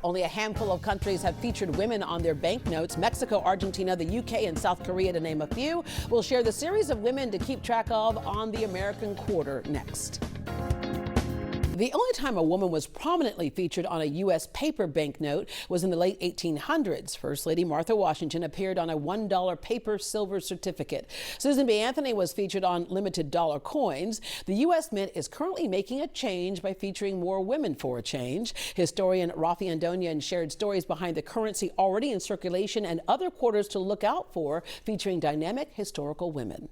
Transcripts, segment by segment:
Only a handful of countries have featured women on their banknotes. Mexico, Argentina, the UK, and South Korea, to name a few. We'll share the series of women to keep track of on the American Quarter next. The only time a woman was prominently featured on a U.S. paper banknote was in the late 1800s. First Lady Martha Washington appeared on a $1 paper silver certificate. Susan B. Anthony was featured on limited dollar coins. The U.S. Mint is currently making a change by featuring more women for a change. Historian Raffi Andonian shared stories behind the currency already in circulation and other quarters to look out for, featuring dynamic historical women.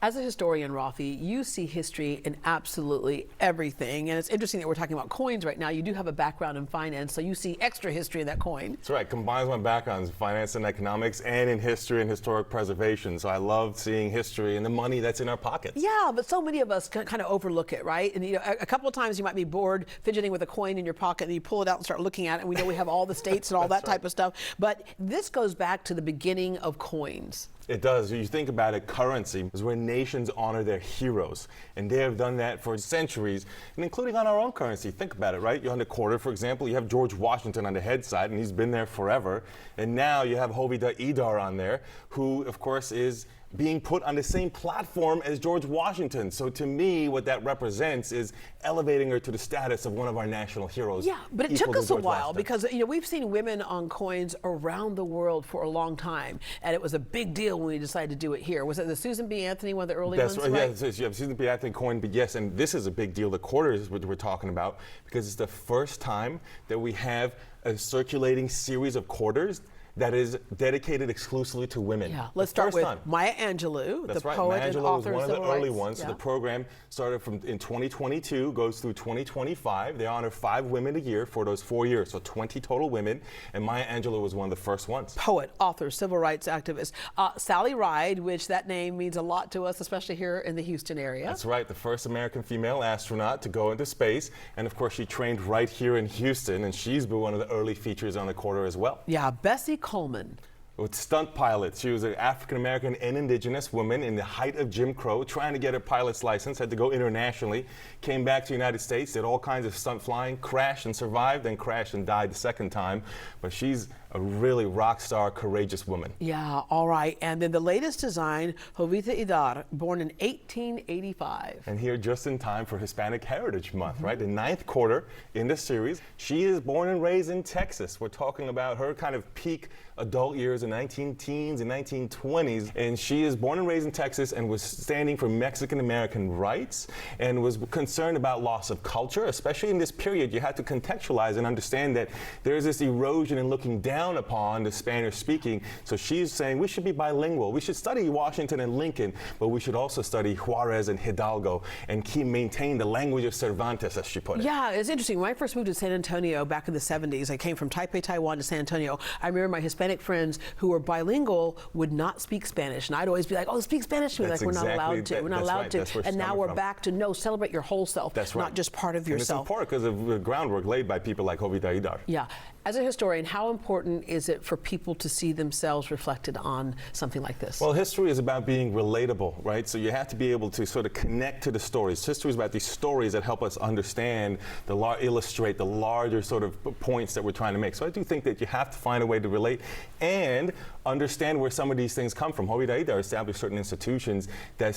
As a historian, Raffi, you see history in absolutely everything. And it's interesting that we're talking about coins right now. You do have a background in finance, so you see extra history in that coin. That's right. Combines my backgrounds in finance and economics and in history and historic preservation. So I love seeing history and the money that's in our pockets. Yeah, but so many of us kind of overlook it, right? And a couple of times you might be bored fidgeting with a coin in your pocket and you pull it out and start looking at it. And we know we have all the states and all that type of stuff. But this goes back to the beginning of coins. It does. You think about it, currency is where nations honor their heroes. And they have done that for centuries, and including on our own currency. Think about it, right? You're on the quarter, for example, you have George Washington on the head side, and he's been there forever. And now you have Jovita Idar on there, who, of course, is being put on the same platform as George Washington. So to me, what that represents is elevating her to the status of one of our national heroes. Yeah, but it took us a while because, we've seen women on coins around the world for a long time, and it was a big deal when we decided to do it here. Was it the Susan B. Anthony, one of the early ones? That's right, yeah, you have Susan B. Anthony coin, but yes, and this is a big deal. The quarter is what we're talking about because it's the first time that we have a circulating series of quarters that is dedicated exclusively to women. Yeah, let's start with Maya Angelou, the poet and author. That's right, Maya Angelou was one of the early ones. So the program started in 2022, goes through 2025. They honor 5 women a year for those 4 years, so 20 total women, and Maya Angelou was one of the first ones. Poet, author, civil rights activist. Sally Ride, which that name means a lot to us, especially here in the Houston area. That's right, the first American female astronaut to go into space, and of course she trained right here in Houston, and she's been one of the early features on the quarter as well. Yeah, Bessie Coleman. With stunt pilots. She was an African-American and indigenous woman in the height of Jim Crow, trying to get her pilot's license, had to go internationally, came back to the United States, did all kinds of stunt flying, crashed and survived, then crashed and died the second time. But she's a really rock star, courageous woman. Yeah, all right. And then the latest design, Jovita Idar, born in 1885. And here just in time for Hispanic Heritage Month, right? The 9th quarter in the series. She is born and raised in Texas. We're talking about her kind of peak adult years in 19-teens and 1920s. And she is born and raised in Texas and was standing for Mexican-American rights and was concerned about loss of culture, especially in this period. You had to contextualize and understand that there's this erosion and looking down upon the Spanish-speaking. So she's saying we should be bilingual. We should study Washington and Lincoln, but we should also study Juarez and Hidalgo and maintain the language of Cervantes, as she put it. Yeah, it's interesting. When I first moved to San Antonio back in the 70s, I came from Taipei, Taiwan to San Antonio. I remember my Hispanic friends who were bilingual would not speak Spanish, and I'd always be like, "Oh, speak Spanish to me." Like, we're not allowed to. We're not allowed to. And now we're back to no, celebrate your whole self, not just part of yourself. And it's important because of the groundwork laid by people like Jovita Idar. Yeah. As a historian, how important is it for people to see themselves reflected on something like this? Well, history is about being relatable, right? So you have to be able to sort of connect to the stories. History is about these stories that help us understand, illustrate the larger sort of points that we're trying to make. So I do think that you have to find a way to relate and understand where some of these things come from. Jovita Idar established certain institutions that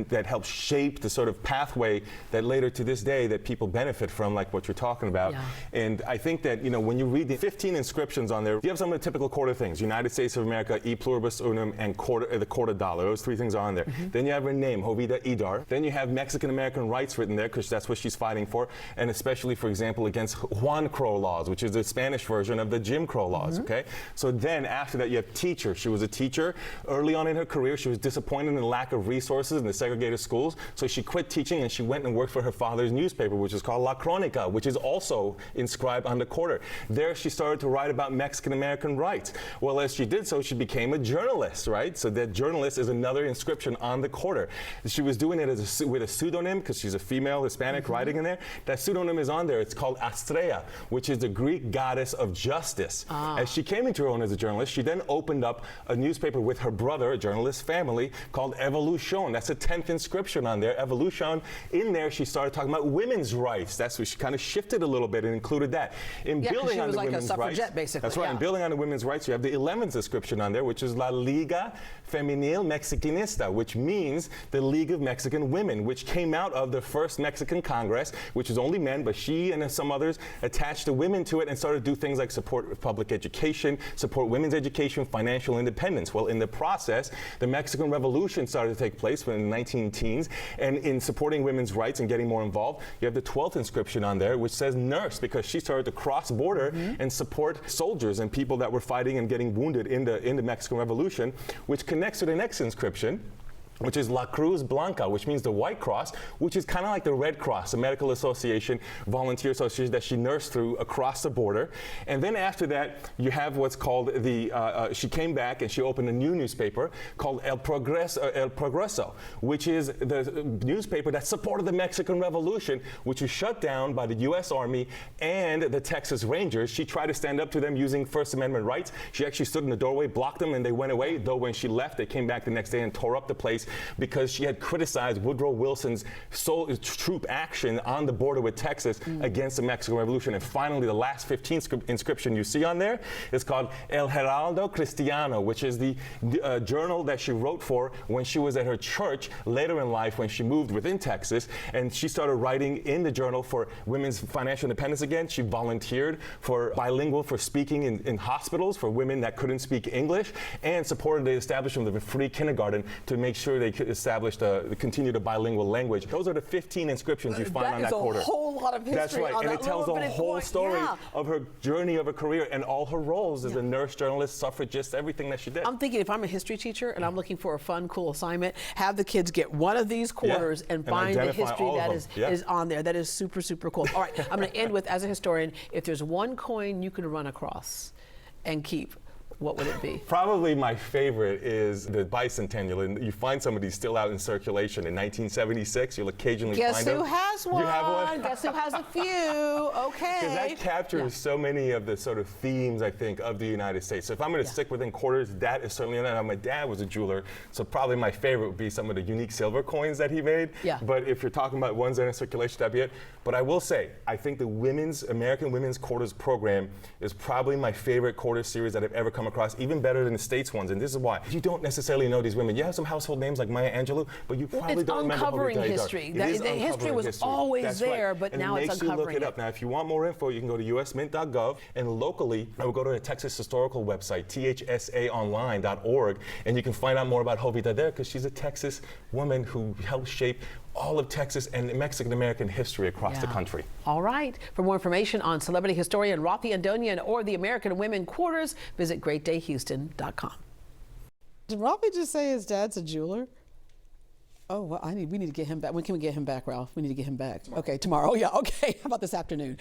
that help shape the sort of pathway that later to this day that people benefit from, like what you're talking about. Yeah. And I think that, when you read the 15 inscriptions on there, you have some of the typical quarter things. United States of America, E pluribus unum, and the quarter dollar. Those 3 things are on there. Then you have her name, Jovita Idar. Then you have Mexican-American rights written there, because that's what she's fighting for, and especially, for example, against Juan Crow laws, which is the Spanish version of the Jim Crow laws, okay? So then after that, you have teacher. She was a teacher. Early on in her career, she was disappointed in the lack of resources in the segregated schools, so she quit teaching and she went and worked for her father's newspaper, which is called La Crónica, which is also inscribed on the quarter. There she started to write about Mexican Mexican-American rights. Well, as she did so, she became a journalist, right? So that journalist is another inscription on the quarter. She was doing it with a pseudonym because she's a female Hispanic writing in there. That pseudonym is on there. It's called Astrea, which is the Greek goddess of justice. As she came into her own as a journalist, she then opened up a newspaper with her brother, a journalist family, called Evolution. That's a 10th inscription on there, Evolution. In there, she started talking about women's rights. That's where she kind of shifted a little bit and included that. In building on the women's rights, basically. that's right. In building on the women's rights, you have the 11th inscription on there, which is La Liga Femenil Mexicanista, which means the League of Mexican Women, which came out of the first Mexican Congress, which is only men, but she and some others attached the women to it and started to do things like support public education, support women's education, financial independence. Well, in the process, the Mexican Revolution started to take place in the 19-teens, and in supporting women's rights and getting more involved, you have the 12th inscription on there, which says nurse, because she started to cross border and support soldiers and people that were fighting and getting wounded in the Mexican Revolution, which connects to the next inscription, which is La Cruz Blanca, which means the White Cross, which is kind of like the Red Cross, a medical association, volunteer association that she nursed through across the border. And then after that, you have what's called she came back and she opened a new newspaper called El Progreso, which is the newspaper that supported the Mexican Revolution, which was shut down by the U.S. Army and the Texas Rangers. She tried to stand up to them using First Amendment rights. She actually stood in the doorway, blocked them, and they went away, though when she left, they came back the next day and tore up the place because she had criticized Woodrow Wilson's troop action on the border with Texas against the Mexican Revolution. And finally, the last 15th inscription you see on there is called El Heraldo Cristiano, which is the journal that she wrote for when she was at her church later in life when she moved within Texas. And she started writing in the journal for women's financial independence again. She volunteered for bilingual, for speaking in hospitals for women that couldn't speak English, and supported the establishment of a free kindergarten to make sure they could establish continue the bilingual language. Those are the 15 inscriptions you find on that quarter. That is a whole lot of history. That's right, and it tells the whole story of her journey of her career and all her roles as a nurse, journalist, suffragist, everything that she did. I'm thinking if I'm a history teacher and I'm looking for a fun, cool assignment, have the kids get one of these quarters and find the history that is on there. That is super, super cool. All right, I'm going to end with, as a historian, if there's one coin you could run across and keep, what would it be? Probably my favorite is the bicentennial. And you find some of these still out in circulation. In 1976, you'll occasionally find them. Guess who has one? You have one? Guess who has a few? Okay. Because that captures so many of the sort of themes, I think, of the United States. So if I'm going to stick within quarters, that is certainly not. My dad was a jeweler, so probably my favorite would be some of the unique silver coins that he made. Yeah. But if you're talking about ones that are in circulation, that'd be it. But I will say, I think the American Women's Quarters program is probably my favorite quarter series that I've ever come across, even better than the States ones. And this is why. You don't necessarily know these women. You have some household names like Maya Angelou, but you probably don't remember uncovering history. The history was always there, but now it's uncovering it. And it makes you look it up. Now, if you want more info, you can go to usmint.gov, and locally, I will go to the Texas Historical website, thsaonline.org, and you can find out more about Jovita there, because she's a Texas woman who helped shape all of Texas and Mexican-American history across the country. All right. For more information on celebrity historian Raffi Andonian or the American Women Quarters, visit greatdayhouston.com. Did Raffi just say his dad's a jeweler? Oh, well, we need to get him back. When can we get him back, Ralph? We need to get him back. Tomorrow. Okay, tomorrow. Yeah, okay. How about this afternoon?